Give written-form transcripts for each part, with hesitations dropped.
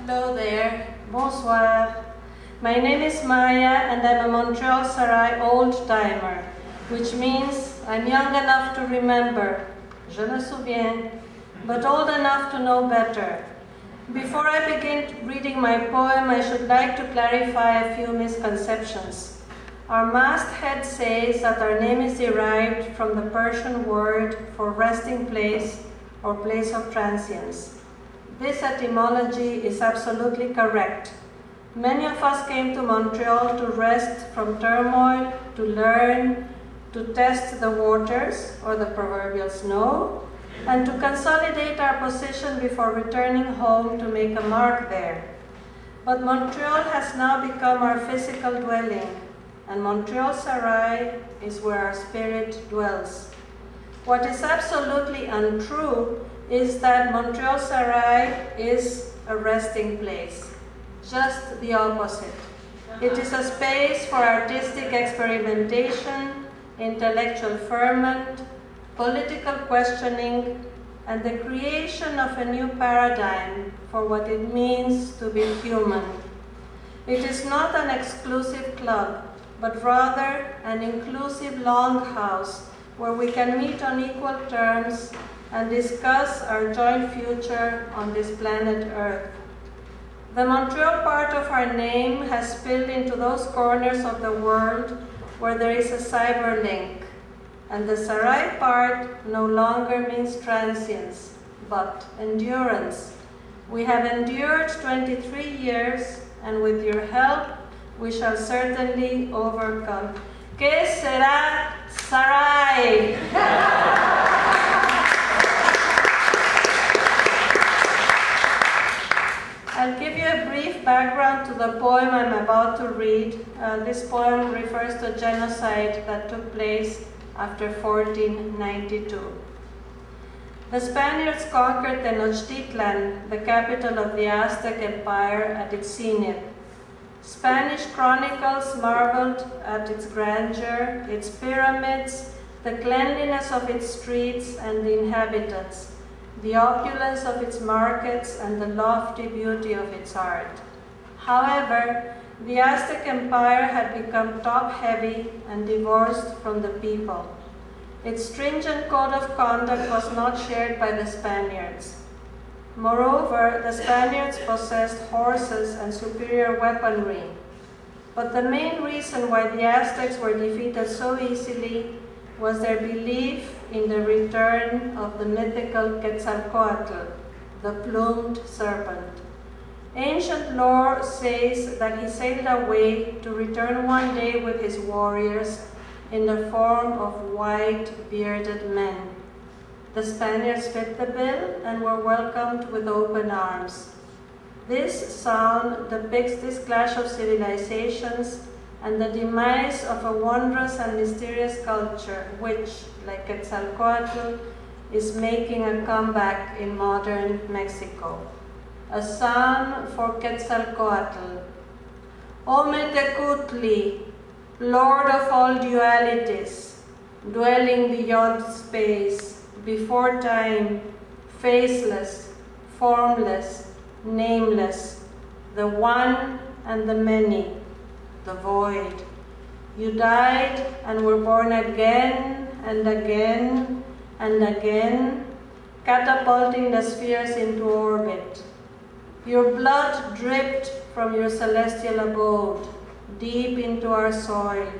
Hello there, bonsoir. My name is Maya and I'm a Montreal Serai old-timer, which means I'm young enough to remember, je me souviens, but old enough to know better. Before I begin reading my poem, I should like to clarify a few misconceptions. Our masthead says that our name is derived from the Persian word for resting place or place of transience. This etymology is absolutely correct. Many of us came to Montreal to rest from turmoil, to learn, to test the waters, or the proverbial snow, and to consolidate our position before returning home to make a mark there. But Montreal has now become our physical dwelling, and Montreal Serai is where our spirit dwells. What is absolutely untrue is that Montreal Serai is a resting place. Just the opposite. It is a space for artistic experimentation, intellectual ferment, political questioning, and the creation of a new paradigm for what it means to be human. It is not an exclusive club, but rather an inclusive longhouse where we can meet on equal terms and discuss our joint future on this planet Earth. The Montreal part of our name has spilled into those corners of the world where there is a cyber link, and the Serai part no longer means transience, but endurance. We have endured 23 years, and with your help, we shall certainly overcome. Que sera Serai? I'll give you a brief background to the poem I'm about to read. This poem refers to a genocide that took place after 1492. The Spaniards conquered Tenochtitlan, the capital of the Aztec Empire, at its zenith. Spanish chronicles marveled at its grandeur, its pyramids, the cleanliness of its streets and the inhabitants, the opulence of its markets, and the lofty beauty of its art. However, the Aztec Empire had become top-heavy and divorced from the people. Its stringent code of conduct was not shared by the Spaniards. Moreover, the Spaniards possessed horses and superior weaponry. But the main reason why the Aztecs were defeated so easily was their belief in the return of the mythical Quetzalcoatl, the plumed serpent. Ancient lore says that he sailed away to return one day with his warriors in the form of white, bearded men. The Spaniards fit the bill and were welcomed with open arms. This sound depicts this clash of civilizations and the demise of a wondrous and mysterious culture which, like Quetzalcoatl, is making a comeback in modern Mexico. A psalm for Quetzalcoatl. Ometecutli, Lord of all dualities, dwelling beyond space, before time, faceless, formless, nameless, the one and the many, the void. You died and were born again and again and again, catapulting the spheres into orbit. Your blood dripped from your celestial abode, deep into our soil,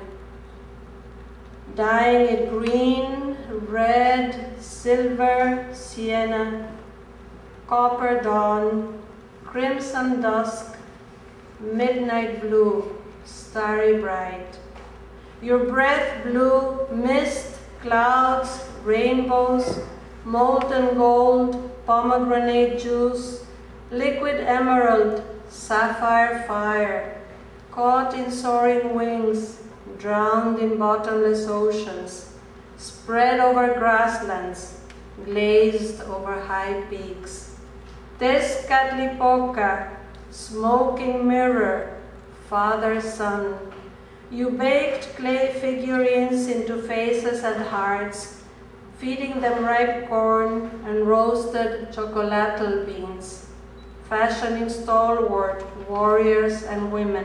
dyeing it green, red, silver, sienna, copper dawn, crimson dusk, midnight blue, starry bright. Your breath blew mist, clouds, rainbows, molten gold, pomegranate juice, liquid emerald, sapphire fire, caught in soaring wings, drowned in bottomless oceans, spread over grasslands, glazed over high peaks. Tezcatlipoca, smoking mirror, father-son. You baked clay figurines into faces and hearts, feeding them ripe corn and roasted chocolatl beans. fashioning stalwart warriors and women.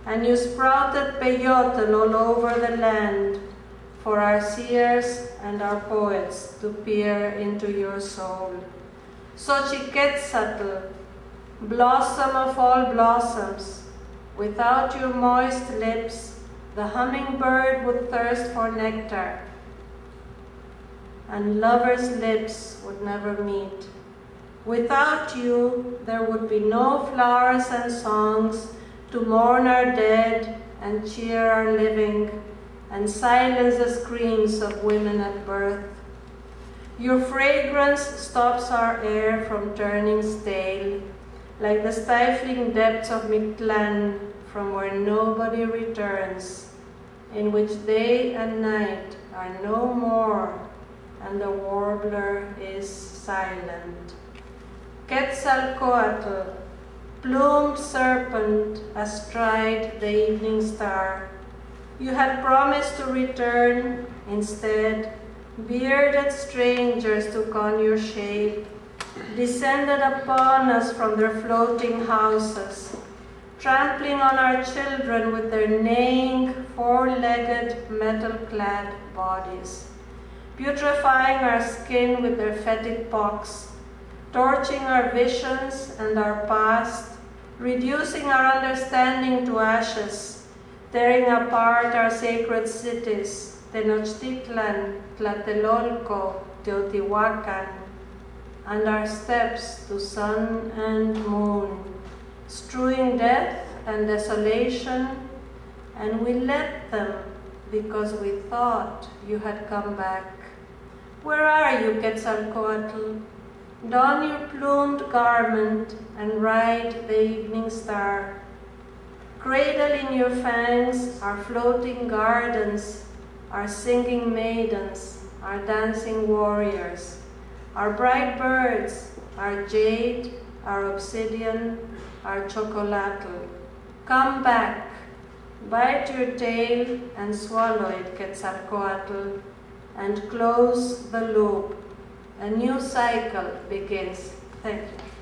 And you sprouted peyote all over the land for our seers and our poets to peer into your soul. Xochiquetzatl, blossom of all blossoms, without your moist lips, the hummingbird would thirst for nectar, and lovers' lips would never meet. Without you, there would be no flowers and songs to mourn our dead and cheer our living, and silence the screams of women at birth. Your fragrance stops our air from turning stale, like the stifling depths of Mictlan, from where nobody returns, in which day and night are no more, and the warbler is silent. Quetzalcoatl, plumed serpent astride the evening star, you had promised to return. Instead, bearded strangers took on your shape, descended upon us from their floating houses, trampling on our children with their neighing, four-legged, metal-clad bodies, putrefying our skin with their fetid pox, torching our visions and our past, reducing our understanding to ashes, tearing apart our sacred cities, Tenochtitlan, Tlatelolco, Teotihuacan, and our steps to sun and moon, strewing death and desolation, and we let them because we thought you had come back. Where are you, Quetzalcoatl? Don your plumed garment and ride the evening star. Cradle in your fangs our floating gardens, our singing maidens, our dancing warriors, our bright birds, our jade, our obsidian, our chocolatl. Come back, bite your tail and swallow it, Quetzalcoatl, and close the loop. A new cycle begins. Thank you.